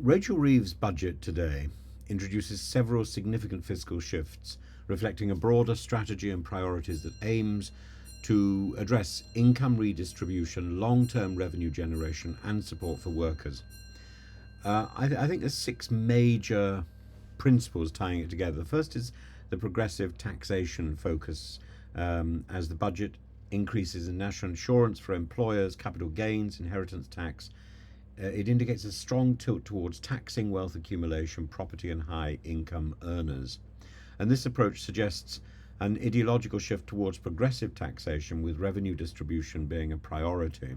Rachel Reeves' budget today introduces several significant fiscal shifts, reflecting a broader strategy and priorities that aims to address income redistribution, long term revenue generation, and support for workers. I think there's six major principles tying it together. The first is the progressive taxation focus, as the budget increases in national insurance for employers, capital gains, inheritance tax. It indicates a strong tilt towards taxing wealth accumulation, property, and high income earners. And this approach suggests an ideological shift towards progressive taxation, with revenue distribution being a priority,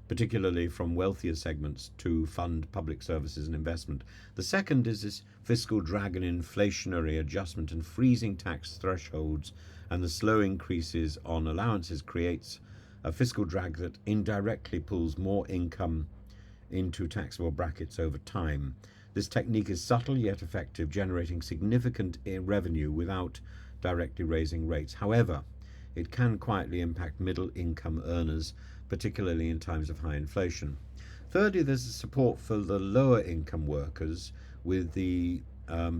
particularly from wealthier segments to fund public services and investment. The second is this fiscal drag and inflationary adjustment, and freezing tax thresholds and the slow increases on allowances creates a fiscal drag that indirectly pulls more income into taxable brackets over time. This technique is subtle yet effective, generating significant revenue without directly raising rates. However, it can quietly impact middle income earners, particularly in times of high inflation. Thirdly, there's a support for the lower income workers with the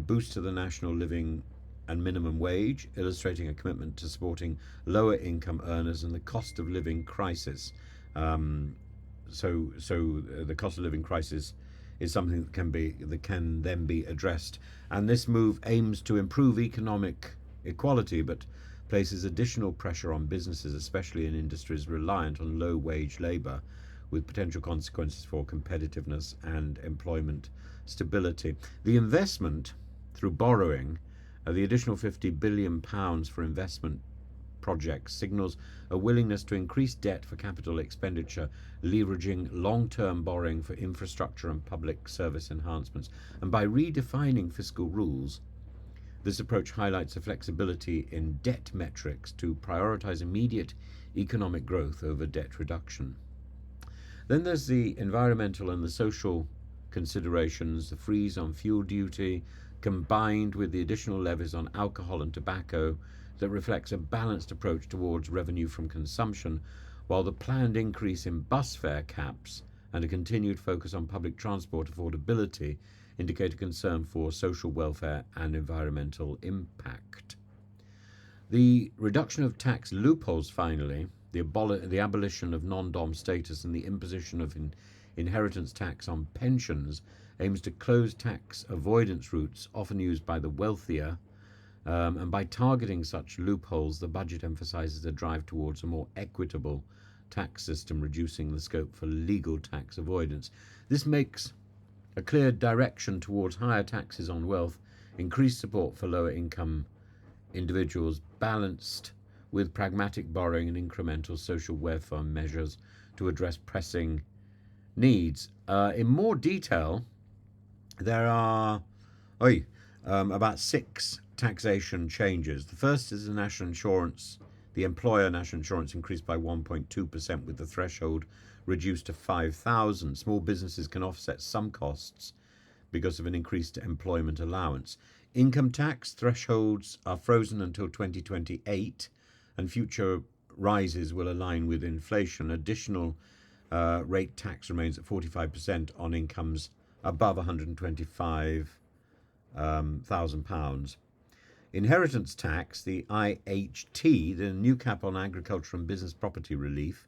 boost to the national living and minimum wage, illustrating a commitment to supporting lower income earners and the cost of living crisis. So the cost of living crisis is something that can then be addressed, and this move aims to improve economic equality, but places additional pressure on businesses, especially in industries reliant on low wage labour, with potential consequences for competitiveness and employment stability. The investment through borrowing, the additional £50 billion for investment projects, signals a willingness to increase debt for capital expenditure, leveraging long-term borrowing for infrastructure and public service enhancements. And by redefining fiscal rules, this approach highlights the flexibility in debt metrics to prioritise immediate economic growth over debt reduction. Then there's the environmental and the social considerations, the freeze on fuel duty, combined with the additional levies on alcohol and tobacco, that reflects a balanced approach towards revenue from consumption, while the planned increase in bus fare caps and a continued focus on public transport affordability indicate a concern for social welfare and environmental impact. The reduction of tax loopholes, finally, the abolition of non-dom status and the imposition of inheritance tax on pensions aims to close tax avoidance routes often used by the wealthier, and by targeting such loopholes, the budget emphasises a drive towards a more equitable tax system, reducing the scope for legal tax avoidance. This makes a clear direction towards higher taxes on wealth, increased support for lower income individuals, balanced with pragmatic borrowing and incremental social welfare measures to address pressing needs. In more detail, there are about six taxation changes. The first is the national insurance. The employer national insurance increased by 1.2%, with the threshold reduced to 5,000. Small businesses can offset some costs because of an increased employment allowance. Income tax thresholds are frozen until 2028, and future rises will align with inflation. Additional rate tax remains at 45% on incomes above £125,000. Inheritance tax, the IHT, the new cap on agriculture and business property relief,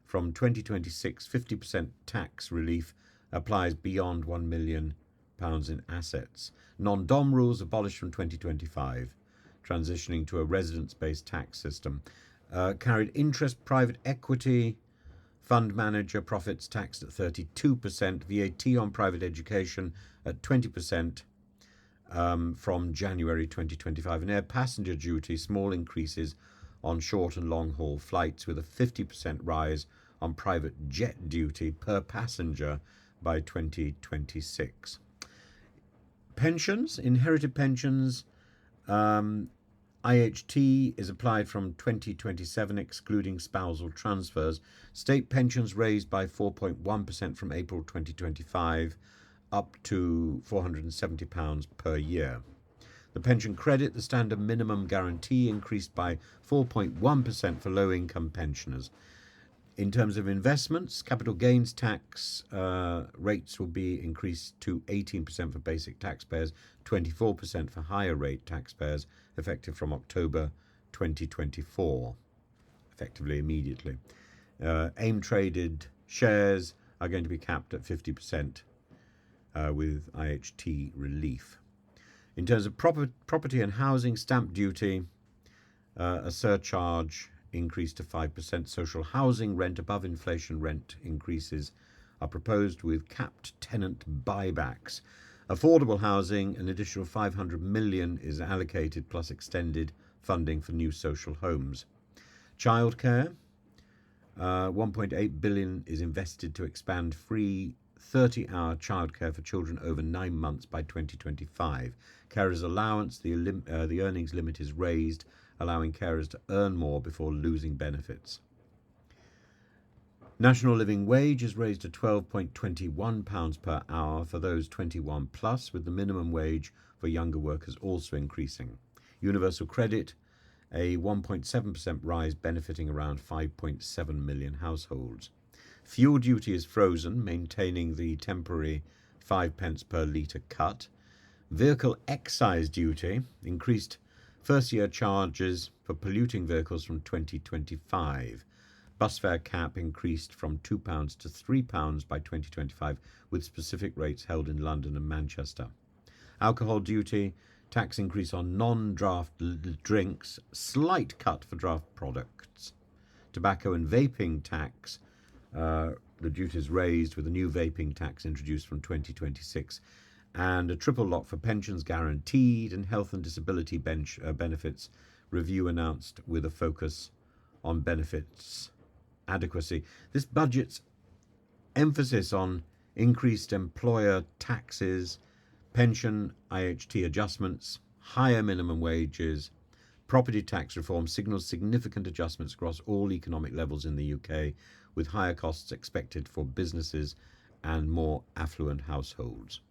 from 2026, 50% tax relief applies beyond £1 million in assets. Non-dom rules abolished from 2025, transitioning to a residence-based tax system. Carried interest, private equity, fund manager profits taxed at 32%, VAT on private education at 20%, from January 2025, and air passenger duty, small increases on short and long haul flights, with a 50% rise on private jet duty per passenger by 2026. Pensions, inherited pensions, IHT is applied from 2027, excluding spousal transfers. State pensions raised by 4.1% from April 2025, up to £470 per year. The pension credit, the standard minimum guarantee, increased by 4.1% for low-income pensioners. In terms of investments, capital gains tax rates will be increased to 18% for basic taxpayers, 24% for higher rate taxpayers, effective from October 2024, effectively immediately. AIM traded shares are going to be capped at 50% with IHT relief. In terms of property and housing, stamp duty, a surcharge increase to 5%. Social housing rent above inflation rent increases are proposed with capped tenant buybacks. Affordable housing, an additional 500 million is allocated plus extended funding for new social homes. Childcare, 1.8 billion is invested to expand free 30-hour childcare for children over 9 months by 2025. Carers allowance, the earnings limit is raised, allowing carers to earn more before losing benefits. National living wage is raised to £12.21 per hour for those 21 plus, with the minimum wage for younger workers also increasing. Universal credit, a 1.7% rise benefiting around 5.7 million households. Fuel duty is frozen, maintaining the temporary 5p per litre cut. Vehicle excise duty increased first-year charges for polluting vehicles from 2025. Bus fare cap increased from £2 to £3 by 2025, with specific rates held in London and Manchester. Alcohol duty, tax increase on non-draft drinks, slight cut for draft products. Tobacco and vaping tax, the duties raised with a new vaping tax introduced from 2026. And a triple lock for pensions guaranteed and health and disability benefits review announced with a focus on benefits adequacy. This budget's emphasis on increased employer taxes, pension IHT adjustments, higher minimum wages, property tax reform signals significant adjustments across all economic levels in the UK, with higher costs expected for businesses and more affluent households.